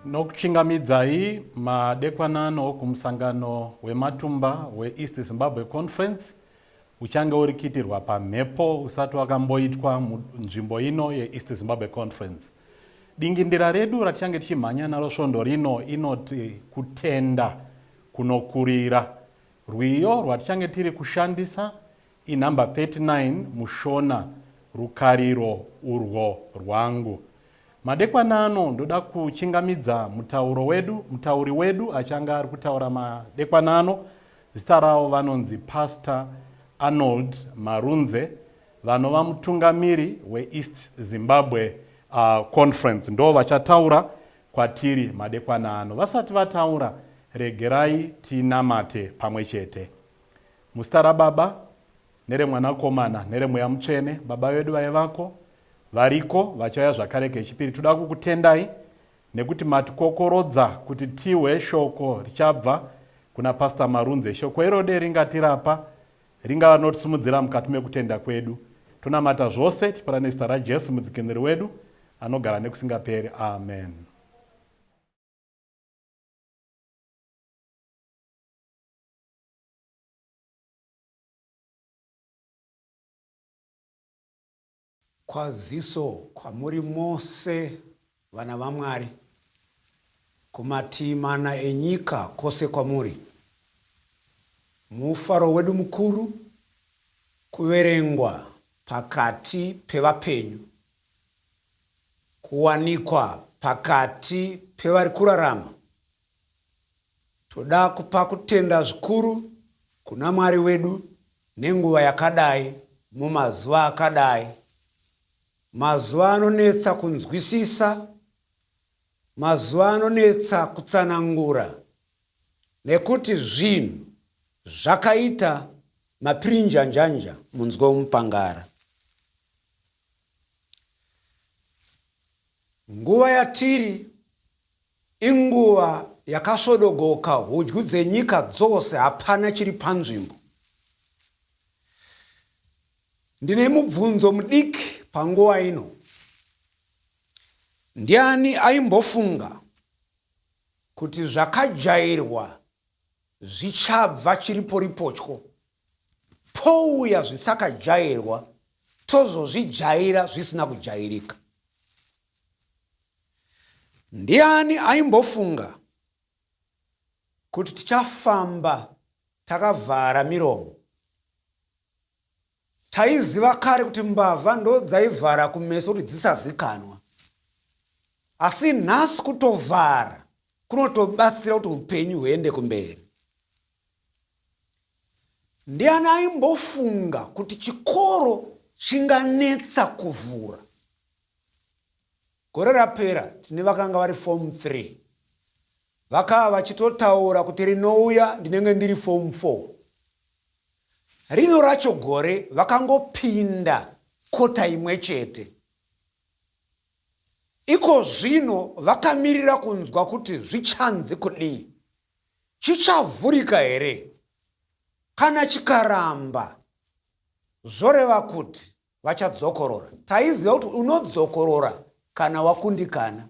Nokuchingamidzai madekwanano kumusangano wematumba we-East Zimbabwe Conference uchange urikitirwa pamhepo usati wakamboitwa munzvimbo ino ye-East Zimbabwe Conference. Dingindira redu ratichange tichimhanya naro svondo rino inoti kutenda kunokurira. Rwiyo rwatichange tiri kushandisa inhamba 39 mushona rukariro urwo rwangu. Madekwanano ndoda kuchingamidza mutauri wedu achanga ari kutaura madekwanano. Zita ravo vanonzi Pastor Arnold Marunze, vanova mutungamiri we-East Zimbabwe Conference. Ndo vachataura kwatiri madekwanano. Vasati vataura, regerai tinamate pamwe chete. Muzita raBaba neremwanakomana neremweya mutsvene. Baba vedu vaivako variko vachauya zvakare kechipiri. Toda kukutendai nekuti matikokorodza kuti tihwe shoko richabva kuna Pastor Marunze. Shoko irode ringatirapa, ringava notisimudzira mukati mekutenda kwedu. Tonamata zvose tipara nezita raJesu mudzikinuri wedu anogara nekusingaperi. Amen. Kwaziso kwamuri mose vana vaMwari, kumativi mana enyika kwose kwamuri. Mufaro wedu mukuru kuverengwa pakati pevapenyu, kuwanikwa pakati pevari kurarama. Toda kupa kutenda zvikuru kuna Mwari wedu nenguva yakadai, mumazuva akadai. Mazuva anonetsa kunzwisisa, mazuva anonetsa kutsanangura, nekuti zvinhu zvakaita mapirinjanjanja munzwe womupangara. Nguva yatiri inguva yakasvodogoka, hudyu dzenyika dzose hapana chiri panzvimbo. Ndine mubvunzo mudiki panguva ino. Ndiani aimbofunga kuti zvakajairwa zvichabva chiriporipochwo, pouya zvisakajairwa tozozvijaira zvisina kujairika? Ndiani aimbofunga kuti tichafamba takavhara miromo? Taiziva kare kuti mbavha ndo dzaivhara kumeso kuti dzisazikanwa. Asi nhasi kutovhara kunotobatsira kuti upenyu huende kumberi. Ndiani aimbofunga kuti chikoro chinganetsa kuvhura? Gore rapera tine vakanga vari form 3. Vakava vachitotaura kuti rinouya ndinenge ndiri form 4. Rino racho gore vakangopinda kota imwe chete. Iko zvino vakamirira kunzwa kuti zvichanzi kudii. Chichavhurika here? Kana chikaramba, zvoreva kuti vachadzokorora. Taiziva kuti unodzokorora kana wakundikana.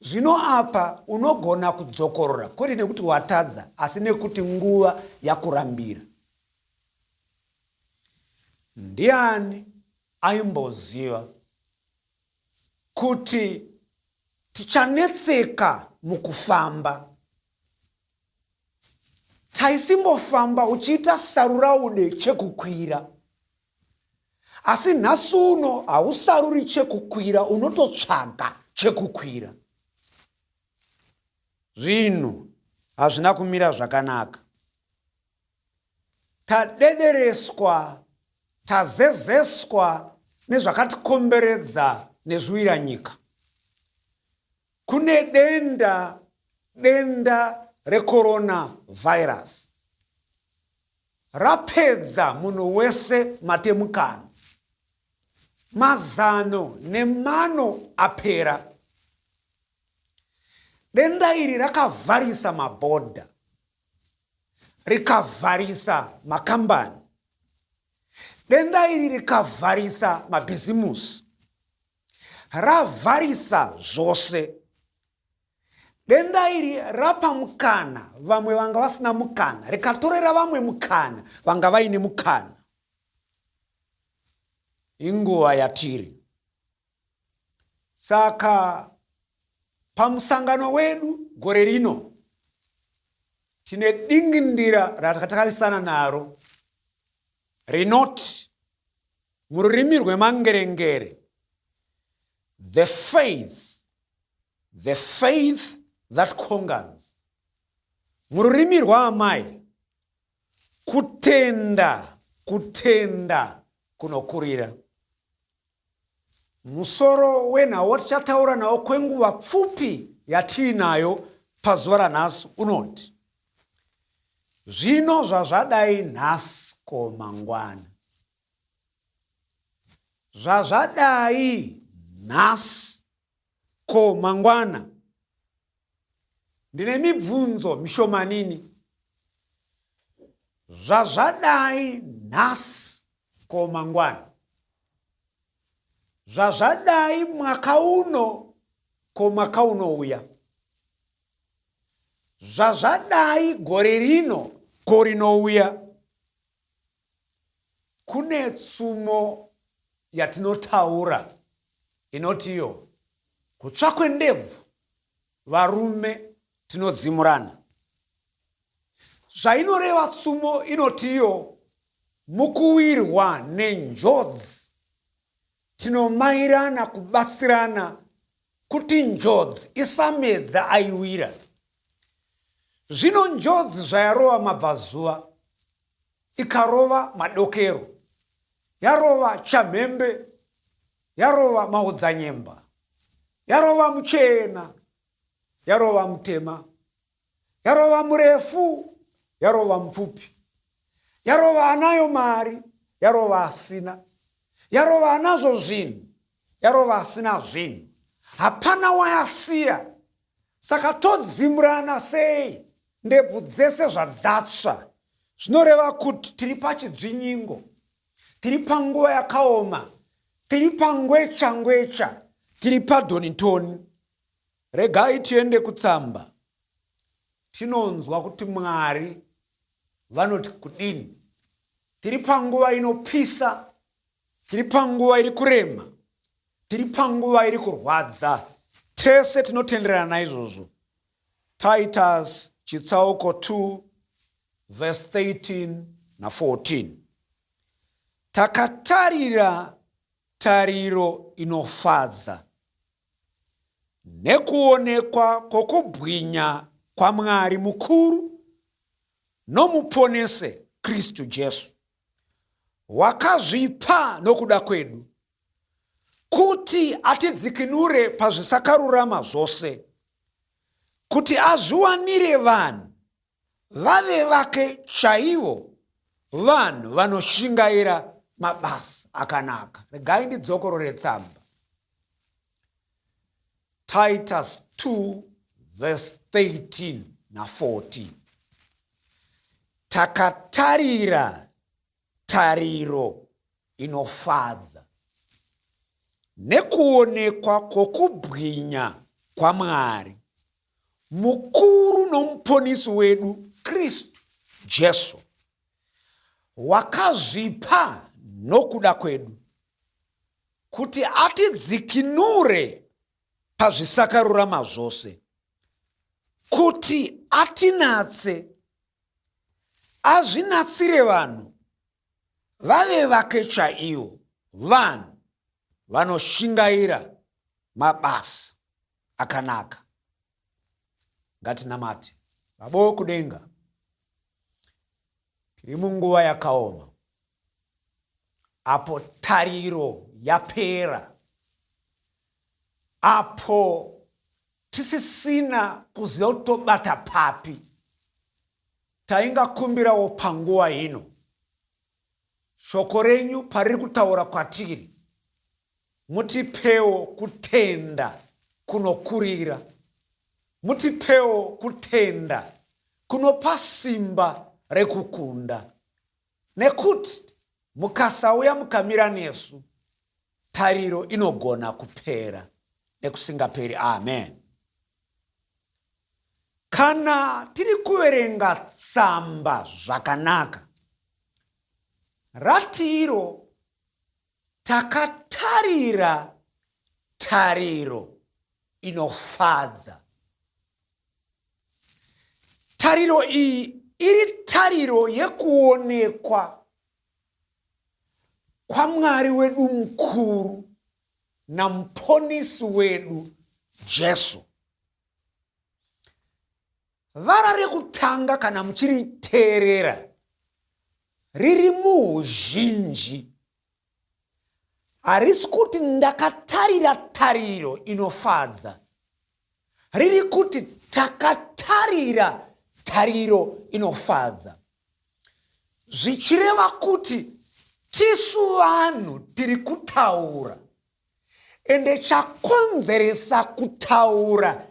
Zvino apa unogona kudzokorora, kwete nekuti watadza, asi nekuti nguva yakurambira. Ndiani aimboziva kuti tichanetseka mukufamba. Taisimbofamba uchiita saruraude chekukwira. Asi nhasi uno hausaruri chekukwira, unototsvaga chekukwira. Zvinhu hazvina kumira zvakanaka. Tadedereswa, tazezeswa nezvakatikomberedza nezuwira nyika. Kune denda recorona virus. Rapedza munhu wese matemukano. Mazano nemano apera. Denda iri rakavharisa mabhodha, rikavharisa makambani. Denda iri rikavharisa mabhizimusi, ravharisa zvose. Denda iri rapa mukana vamwe vanga vasina mukana, rikatorera vamwe mukana vanga vaine mukana. Inguva yatiri. Saka pamusangano wedu gore rino tine dingindira ratakatarisana naro rinoti mururimi rwemangerengere, the faith that conquers. Mururimi rwaamai, kutenda kunokurira. Musoro wenhawo tichataura nawo kwenguva pfupi yatiinayo pazuva ranhasi unoti, zvino zvazvadai nhasi ko mangwana. Zvazvadai nhasi ko mangwana. Ndine mibvunzo mishomanini. Zvazvadai nhasi ko mangwana. Zvazvadai mwaka uno ko mwaka unouya. Zvazvadai gore rino ko rinouya. Kune tsumo yatinotaura inotiyo kutsvakwe ndebvu varume tinodzimurana. Zvainoreva tsumo inotiyo mukuwirwa nenjodzi tinomairana kubatsirana kuti njodzi isamedza aiwira. Zvino njodzi zvayarova mabvazuva, ikarova madokero, yarova chamhembe, yarova maodzanyemba, yarova muchena, yarova mutema, yarova murefu, yarova mupfupi, yarova anayo mari, yarova asina, yarova anazvo zvinhu, yarova asina zvinhu. Hapana wayasiya. Saka todzimurana sei ndebvu dzese zvadzatsva. Zvinoreva kuti tiri pachidzvinyingo, tiri panguva yakaoma, tiri pangwecha, tiri padhonitoni. Regai tiende kutsamba. Tinonzwa kuti Mwari vanoti kudini. Tiri panguva inopisa, tiri panguva iri kurema, tiri panguva iri kurwadza. Tese tinotenderana naizvozvo. Titus chitsauko 2 verse 13 na 14. Takatarira tariro inofadza nekuonekwa kwokubwinya kwaMwari mukuru nomuponese Kristu Jesu, wakazvipa nokuda kwedu kuti atidzikinure pazvisakarurama zvose, kuti azviwanire vanhu vave vake chaivo, vanhu vanoshingaira mabasa akanaka. Regai ndidzokorore tsamba. Titus 2 verse 13 na 14. Takatarira tariro inofadza nekuonekwa kwokubwinya kwaMwari mukuru nomuponesi wedu Kristu Jesu, wakazvipa nokuda kwedu kuti atidzikinure pazvisakarurama zvose, kuti atinatse, azvinatsire vanhu vave vake chaivo, vanhu vanoshingaira mabasa akanaka. Ngatinamate. Baba kudenga, tiri munguva yakaoma, apo tariro yapera, apo tisisina kuziva kutobata papi. Taingakumbirawo panguva ino, shoko renyu pariri kutaura kwatiri, mutipewo kutenda kunokurira, mutipewo kutenda kunopa simba rekukunda, nekuti mukasauya mukamira nesu, tariro inogona kupera nekusingaperi. Amen. Kana tiri kuverenga tsamba zvakanaka, ratiro takatarira tariro inofadza. Tariro iyi iri tariro yekuonekwa kwaMwari wedu mukuru namuponesi wedu Jesu. Vara rekutanga kana muchiriteerera riri muuzhinji, harisi kuti ndakatarira tariro inofadza, riri kuti takatarira tariro inofadza. Zvichireva kuti tisu vanhu tiri kutaura, ende chakonzeresa kutaura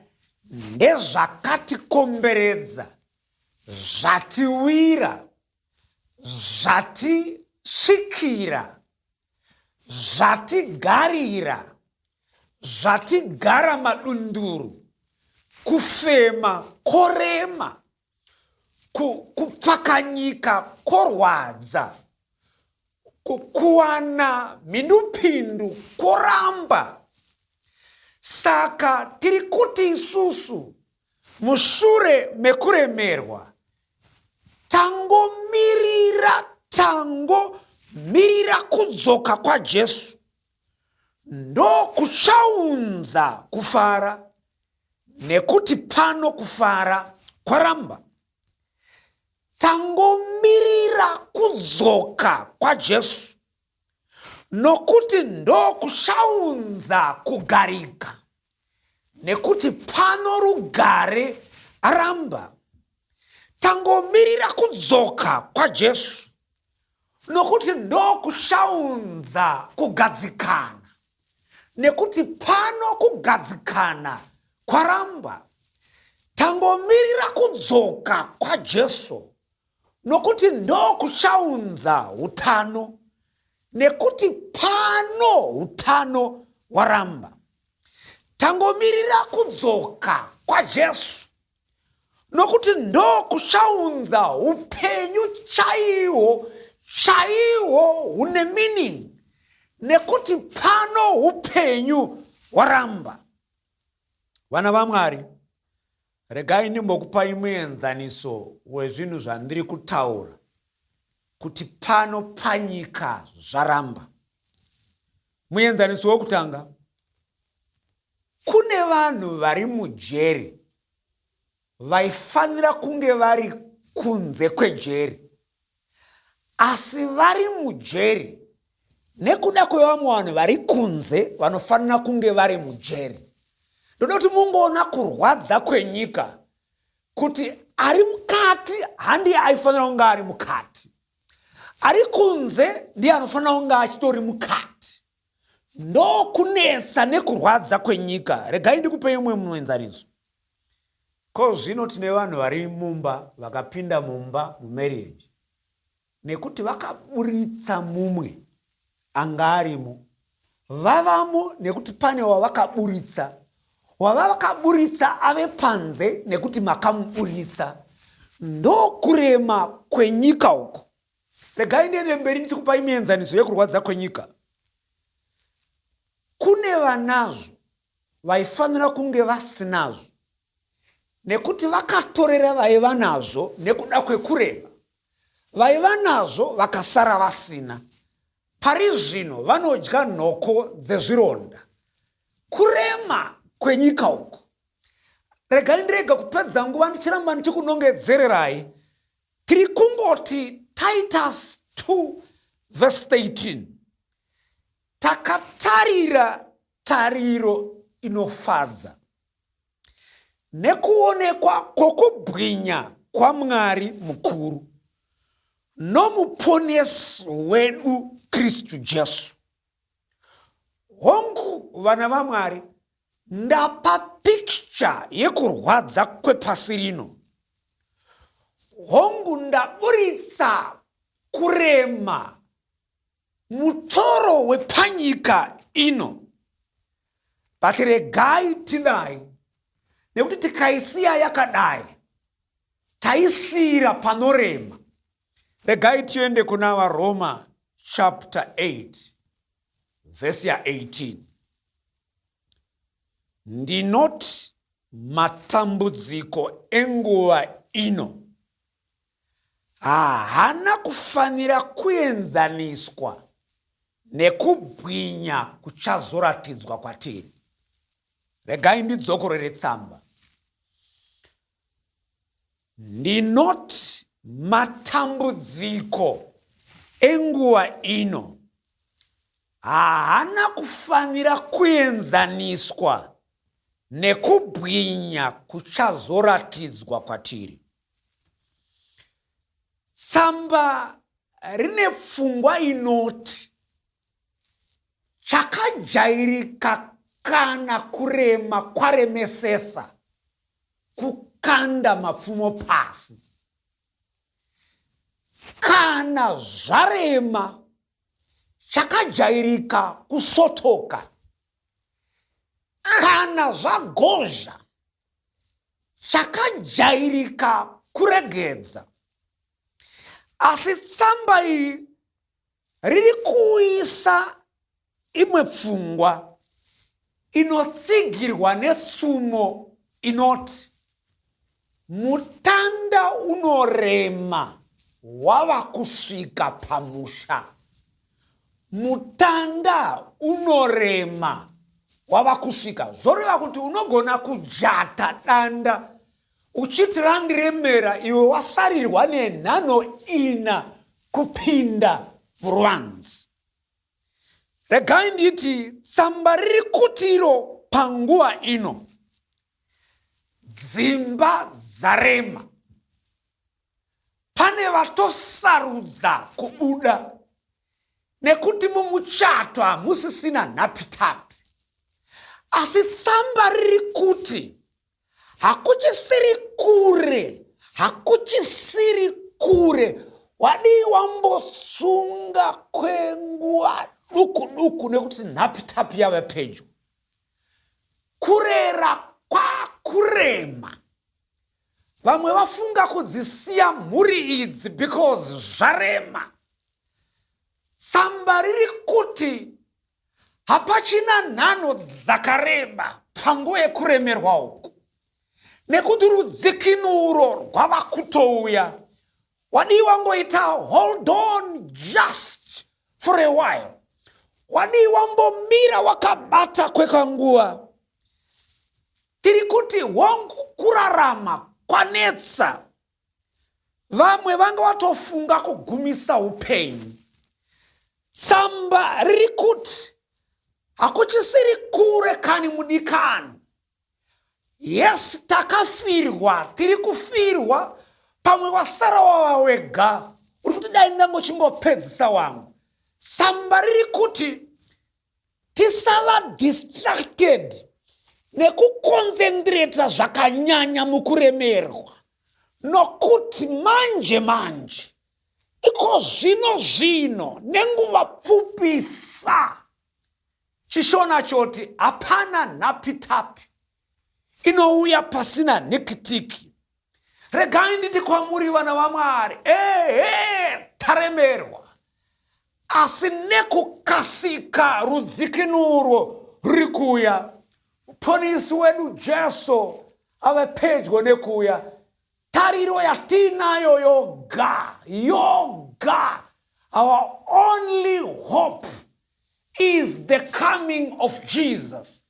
ndezvakatikomberedza, zvatiwira, zvatisvikira, zvatigarira, zvatigara madunduru, kufema korema, kupfakanyika korwadza, kuwana mhindupindu koramba. Saka tiri kuti isusu mushure mekuremerwa tangomirira kudzoka kwa Jesu, ndo kuchaunza kufara, nekuti pano kufara kwaramba. Tangomirira kudzoka kwa Jesu, nokuti ndo kuchaunza kugarika, nekuti pano rugare aramba. Tangomirira kudzoka kwa Jesu, nokuti ndo kuchaunza kugadzikana, nekuti pano kugadzikana kwaramba. Tangomirira kudzoka kwa Jesu, nokuti ndo kuchaunza utano, nekuti pano utano waramba. Tangomirira kudzoka kwa Jesu, nokuti ndo kuchaunza upenyu chaiwo une meaning, nekuti pano upenyu waramba. Vana vaMwari, regai ndimbokupai muenzaniso wezvinhu zvandiri kutaura, kuti pano panyika zvaramba. Muenzaniso wokutanga, kune vanhu vari mujeri vaifanira kunge vari kunze kwejeri, asi vari mujeri nekuda kwevamwe vanhu vari kunze vanofanira kunge vari mujeri. Ndoda kuti mungoona kurwadza kwenyika, kuti ari mukati handiye aifanira kunge ari mukati, ari kunze ndiye anofanira kunge achitori mukati. Ndo kunetsa nekurwadza kwenyika. Regai ndikupei umwe muenzaniso. Ko zvino tine vanhu vari mumba vakapinda mumba mumarriage, nekuti vakaburitsa mumwe anga arimo, vavamo nekuti pane wavakaburitsa ave panze nekuti makamuburitsa. Ndo kurema kwenyika uko. Regai ndiende mberi ndichikupai mienzaniso yekurwadza kwenyika. Kune vanazvo vaifanira kunge vasinazvo, nekuti vakatorera vaiva nazvo nekuda kwekurema. Vaiva nazvo vakasara vasina. Pari zvino vanodya nhoko dzezvironda. Kurema kwenyika uku. Regai ndirega kupedza nguva ndichiramba ndichikunongedzererai. Tiri kungoti Titus 2:13. Takatarira tariro inofadza nekuonekwa kwokubwinya kwaMwari mukuru nomuponesi wedu Kristu Jesu. Hongu vana vaMwari, ndapa picture yekurwadza kwepasi rino. Hongu ndaburitsa kurema mutoro wepanyika ino. But regai tidai, nekuti tikaisiya yakadai, taisira panorema. Regai tiende kuna vaRoma chapter 8 verse 18. Ndinoti matambudziko enguva ino hana kufanira kuenzaniswa nekubwinya kuchazoratidzwa kwatiri. Regai ndidzokorere tsamba. Ndinoti matambudziko enguva ino hana kufanira kuenzaniswa nekubwinya kuchazoratidzwa kwatiri. Tsamba rine pfungwa inoti chakajairika kana kurema kwaremesesa kukanda mapfumo pasi. Kana zvarema chakajairika kusotoka. Kana zvagozha chakajairika kuregedza. Asi tsamba iri riri kuisa imwe pfungwa inotsigirwa netsumo inoti mutanda unorema wava kusvika pamusha. Mutanda unorema wava kusvika. Zoreva kuti unogona kujata danda uchiti randiremera, iwe wasarirwa nenhano ina kupinda ruwanzi. Regai nditi tsamba riri kutiro panguva ino dzimba dzarema. Pane vatosarudza kubuda nekuti mumuchato hamusisina nhapitapi. Asi tsamba riri kuti hakuchisiri kure wadi wambotsunga kwenguva duku nekuti nhapitapi yave pedyo. Kurera kwakurema. Vamwe vafunga kudzisiya mhuri idzi because zvarema. Tsamba riri kuti hapachina nhano dzakareba panguva yekuremerwa uku. Nekuti rudzikinuro rwava kutouya. Wadi wangoita hold on just for a while. Wadi wambomira wakabata kwekanguva. Tiri kuti hongu kurarama kwanetsa. Vamwe vanga vatofunga kugumisa upenyu. Tsamba riri kuti hakuchisiri kure kani mudikani. Yes, takafirwa, tiri kufirwa, pamwe wasara wawa wega. Uri kuti dai ndangochimbopedzisa wangu. Tsamba riri kuti tisava distracted nekukonzentreta zvakanyanya mukuremerwa. Nokuti manje iko zvino nenguva pfupisa. Chishona choti hapana nhapitapi inouya pasina nikitiki. Regai nditi kwamuri vana vaMwari, taremerwa. Asi nekukasika rudzikinuro ruri kuuya. Muponesi wedu Jesu ave pedyo nekuuya. Tariro yatinayo yoga. Our only hope is the coming of Jesus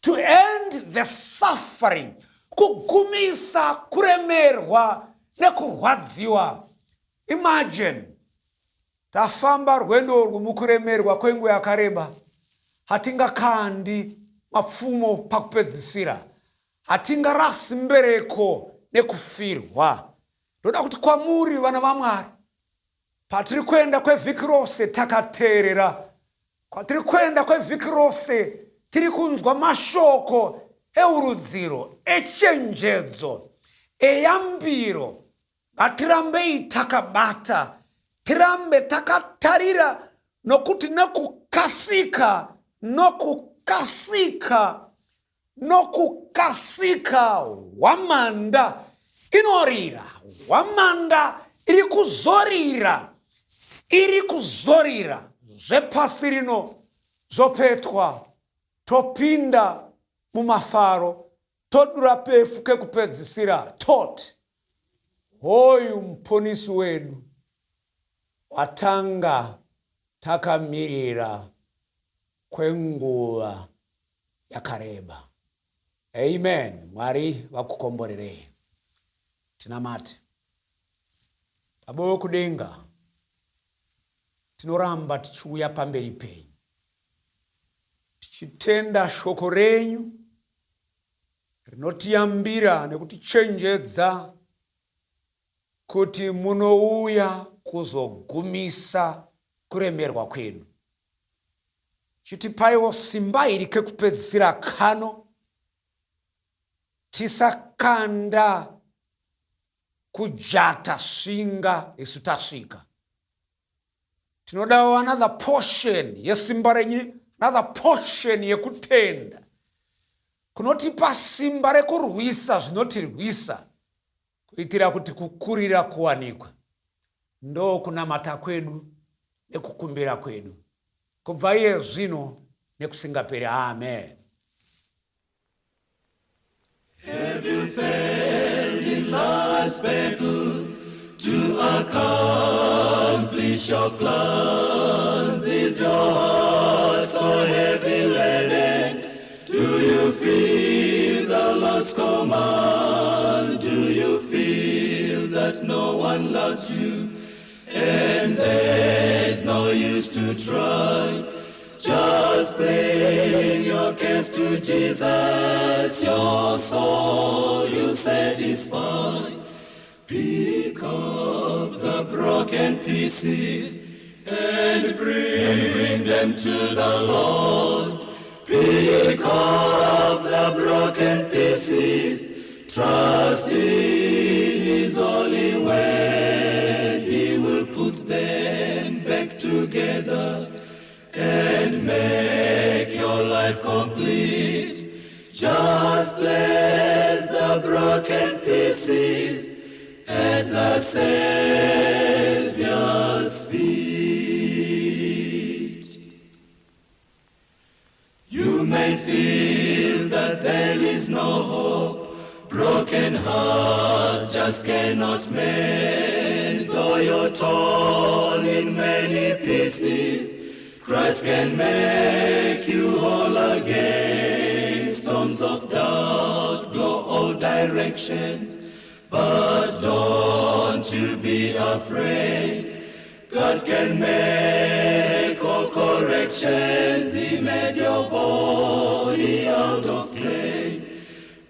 to end the suffering, kugumisa kuremerwa nekurwadziwa. Imagine, tafamba rwendo rwumukuremerwa kwenguva yakareba, hatingakandi mapfumo pakupedzisira, hatingarasi mbereko nekufirwa. Ndoda kuti kwamuri vana vaMwari, patiri kuenda kwevhiki rose takateerera, kwatiri kuenda kwevhiki rose tiri kunzwa mashoko eurudziro, echenjedzo, eyambiro. Ngatirambei takabata, tirambe takatarira, nokuti nokukasika wamanda inorira, wamanda iri kuzorira zvepasi rino zvopetwa, topinda mumafaro, todura pefu kekupedzisira, toti hoyu muponesi wedu watanga takamirira kwenguva yakareba. Amen. Mwari vakukomborerei. Tinamate. Baba kudenga, tinoramba tichiuya pamberi penyu, tichitenda shoko renyu rinotiyambira nekutichenjedza kuti munouya kuzogumisa kuremerwa kwedu. Chitipaiwo simba iri kekupedzisira kano, tisakanda kujata svinga isu tasvika. Tinodawo another portion yesimba renyu, another portion yekutenda kunotipa simba rekurwisa zvinotirwisa, kuitira kuti kukurira kuwanikwe. Ndo kunamata kwedu nekukumbira kwedu, kubva iye zvino nekusingaperi. Amen. Have you failed in life's battle to accomplish your plans? Is your heart so heavy laden? Do you feel the Lord's command? Do you feel that no one loves you and there's no use to try? Just bring your case to Jesus, your soul you'll satisfy. Pick up the broken pieces and bring them to the Lord. Pick up the broken pieces, trust in His holy word. He will put them back together and make your life complete. Just place the broken pieces at the Savior's feet. You may feel that there is no hope, broken hearts just cannot mend. Though you're torn in many pieces, Christ can make you whole again. Storms of doubt blow all directions, but don't you be afraid. God can make all corrections. He made your body out of clay.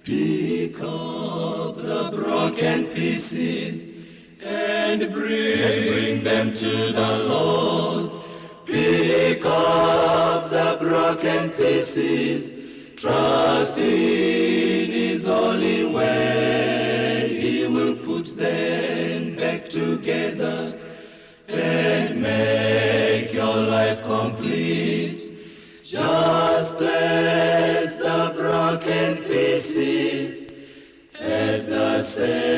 Pick up the broken pieces and bring them to the Lord. Pick up the broken pieces, trust in His holy word. He will put them back together and make your life complete. Just place the broken pieces at the same